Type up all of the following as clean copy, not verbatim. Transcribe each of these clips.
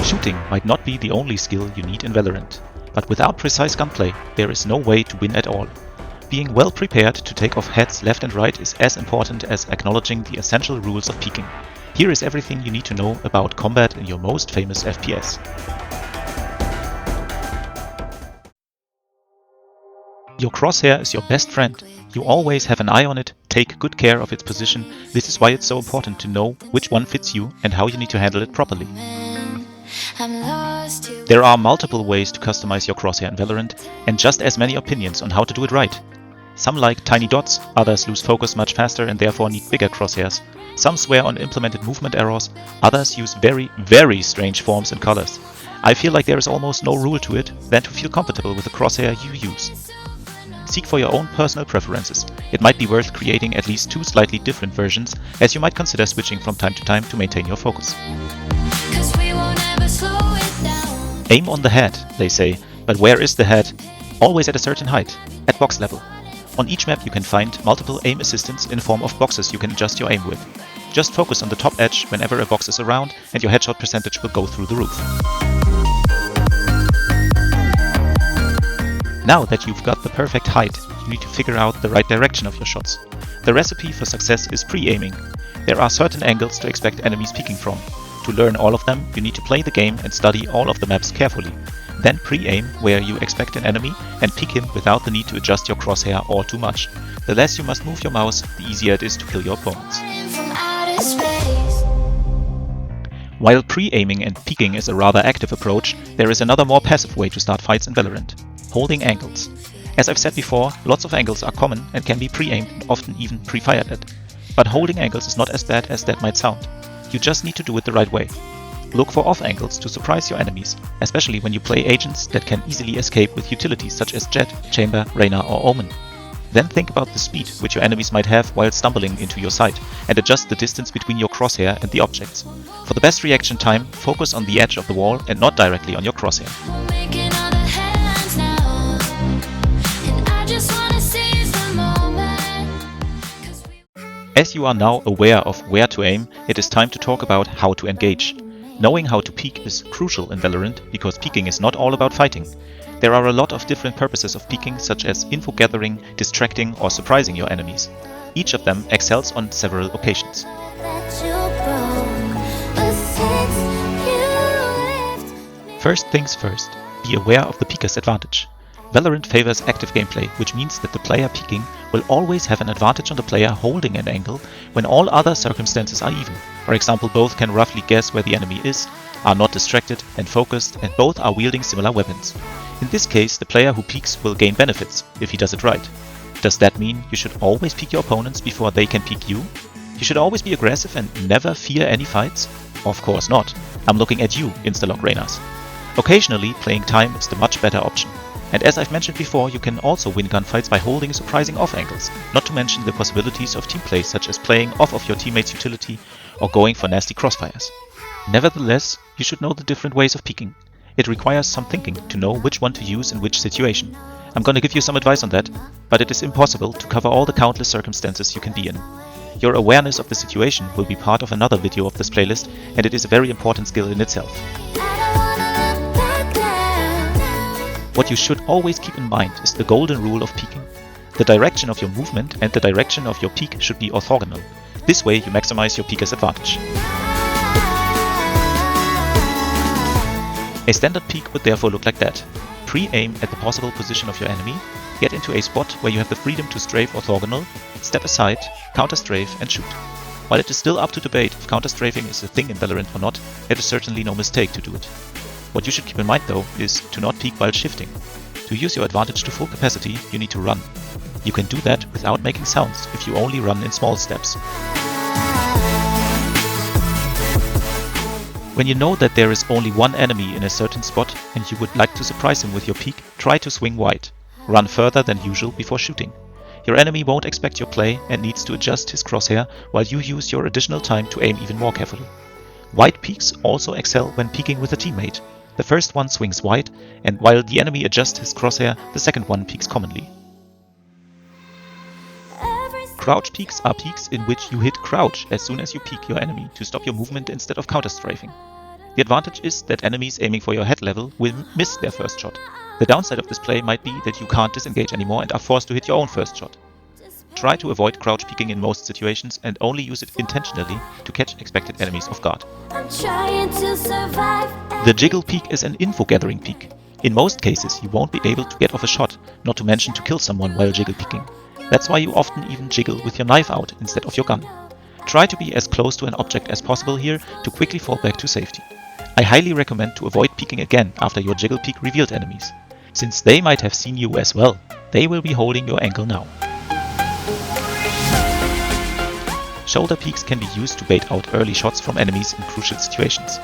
Shooting might not be the only skill you need in Valorant, but without precise gunplay, there is no way to win at all. Being well prepared to take off heads left and right is as important as acknowledging the essential rules of peeking. Here is everything you need to know about combat in your most famous FPS. Your crosshair is your best friend. You always have an eye on it, take good care of its position. This is why it's so important to know which one fits you and how you need to handle it properly. There are multiple ways to customize your crosshair in Valorant, and just as many opinions on how to do it right. Some like tiny dots, others lose focus much faster and therefore need bigger crosshairs. Some swear on implemented movement errors, others use very, very strange forms and colors. I feel like there is almost no rule to it than to feel comfortable with the crosshair you use. Seek for your own personal preferences. It might be worth creating at least 2 slightly different versions, as you might consider switching from time to time to maintain your focus. Aim on the head, they say, but where is the head? Always at a certain height, at box level. On each map you can find multiple aim assistants in form of boxes you can adjust your aim with. Just focus on the top edge whenever a box is around and your headshot percentage will go through the roof. Now that you've got the perfect height, you need to figure out the right direction of your shots. The recipe for success is pre-aiming. There are certain angles to expect enemies peeking from. To learn all of them, you need to play the game and study all of the maps carefully. Then pre-aim where you expect an enemy and peek him without the need to adjust your crosshair all too much. The less you must move your mouse, the easier it is to kill your opponents. While pre-aiming and peeking is a rather active approach, there is another more passive way to start fights in Valorant. Holding angles. As I've said before, lots of angles are common and can be pre-aimed and often even pre-fired at. But holding angles is not as bad as that might sound. You just need to do it the right way. Look for off angles to surprise your enemies, especially when you play agents that can easily escape with utilities such as Jet, Chamber, Reyna or Omen. Then think about the speed which your enemies might have while stumbling into your sight and adjust the distance between your crosshair and the objects. For the best reaction time, focus on the edge of the wall and not directly on your crosshair. As you are now aware of where to aim, it is time to talk about how to engage. Knowing how to peek is crucial in Valorant because peeking is not all about fighting. There are a lot of different purposes of peeking, such as info gathering, distracting or surprising your enemies. Each of them excels on several occasions. First things first, be aware of the peeker's advantage. Valorant favors active gameplay, which means that the player peeking will always have an advantage on the player holding an angle when all other circumstances are even. For example, both can roughly guess where the enemy is, are not distracted and focused, and both are wielding similar weapons. In this case, the player who peeks will gain benefits, if he does it right. Does that mean you should always peek your opponents before they can peek you? You should always be aggressive and never fear any fights? Of course not. I'm looking at you, Instalog Reynas. Occasionally, playing time is the much better option. And as I've mentioned before, you can also win gunfights by holding surprising off angles, not to mention the possibilities of team play such as playing off of your teammate's utility or going for nasty crossfires. Nevertheless, you should know the different ways of peeking. It requires some thinking to know which one to use in which situation. I'm gonna give you some advice on that, but it is impossible to cover all the countless circumstances you can be in. Your awareness of the situation will be part of another video of this playlist, and it is a very important skill in itself. What you should always keep in mind is the golden rule of peeking. The direction of your movement and the direction of your peek should be orthogonal. This way you maximize your peeker's advantage. A standard peek would therefore look like that. Pre-aim at the possible position of your enemy, get into a spot where you have the freedom to strafe orthogonal, step aside, counter-strafe and shoot. While it is still up to debate if counter-strafing is a thing in Valorant or not, it is certainly no mistake to do it. What you should keep in mind though is to not peek while shifting. To use your advantage to full capacity, you need to run. You can do that without making sounds if you only run in small steps. When you know that there is only one enemy in a certain spot and you would like to surprise him with your peek, try to swing wide. Run further than usual before shooting. Your enemy won't expect your play and needs to adjust his crosshair while you use your additional time to aim even more carefully. Wide peeks also excel when peeking with a teammate. The first one swings wide, and while the enemy adjusts his crosshair, the second one peeks commonly. Crouch peeks are peeks in which you hit crouch as soon as you peek your enemy to stop your movement instead of counter-strafing. The advantage is that enemies aiming for your head level will miss their first shot. The downside of this play might be that you can't disengage anymore and are forced to hit your own first shot. Try to avoid crouch peeking in most situations and only use it intentionally to catch expected enemies off guard. The jiggle peek is an info gathering peek. In most cases you won't be able to get off a shot, not to mention to kill someone while jiggle peeking. That's why you often even jiggle with your knife out instead of your gun. Try to be as close to an object as possible here to quickly fall back to safety. I highly recommend to avoid peeking again after your jiggle peek revealed enemies. Since they might have seen you as well, they will be holding your angle now. Shoulder peeks can be used to bait out early shots from enemies in crucial situations.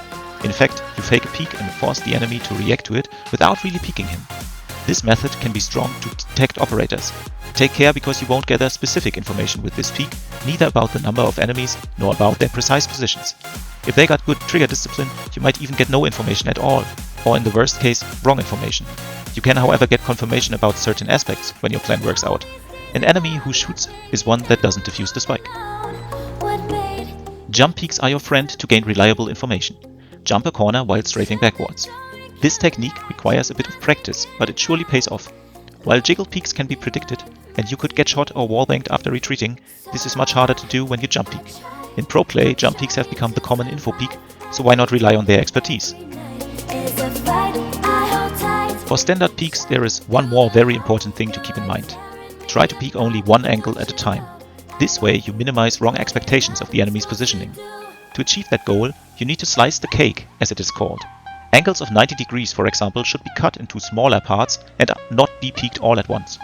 In fact, you fake a peek and force the enemy to react to it without really peeking him. This method can be strong to detect operators. Take care because you won't gather specific information with this peek, neither about the number of enemies nor about their precise positions. If they got good trigger discipline, you might even get no information at all, or in the worst case, wrong information. You can however get confirmation about certain aspects when your plan works out. An enemy who shoots is one that doesn't defuse the spike. Jump peeks are your friend to gain reliable information. Jump a corner while strafing backwards. This technique requires a bit of practice, but it surely pays off. While jiggle peeks can be predicted, and you could get shot or wallbanged after retreating, this is much harder to do when you jump peek. In pro play, jump peeks have become the common info peek, so why not rely on their expertise? For standard peeks, there is one more very important thing to keep in mind. Try to peek only one angle at a time. This way you minimize wrong expectations of the enemy's positioning. To achieve that goal, you need to slice the cake, as it is called. Angles of 90 degrees, for example, should be cut into smaller parts and not be peeked all at once.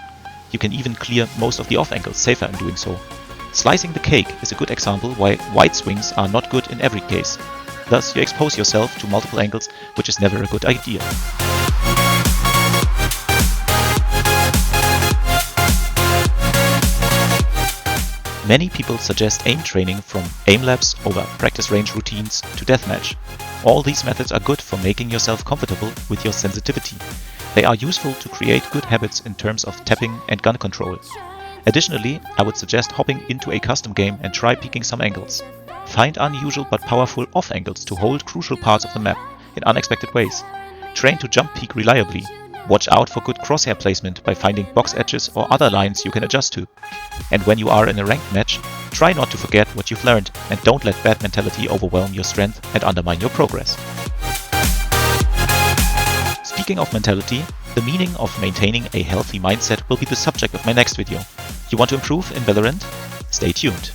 You can even clear most of the off angles safer in doing so. Slicing the cake is a good example why wide swings are not good in every case. Thus you expose yourself to multiple angles, which is never a good idea. Many people suggest aim training from aim labs over practice range routines to deathmatch. All these methods are good for making yourself comfortable with your sensitivity. They are useful to create good habits in terms of tapping and gun control. Additionally, I would suggest hopping into a custom game and try peeking some angles. Find unusual but powerful off angles to hold crucial parts of the map in unexpected ways. Train to jump peek reliably. Watch out for good crosshair placement by finding box edges or other lines you can adjust to. And when you are in a ranked match, try not to forget what you've learned and don't let bad mentality overwhelm your strength and undermine your progress. Speaking of mentality, the meaning of maintaining a healthy mindset will be the subject of my next video. You want to improve in Valorant? Stay tuned.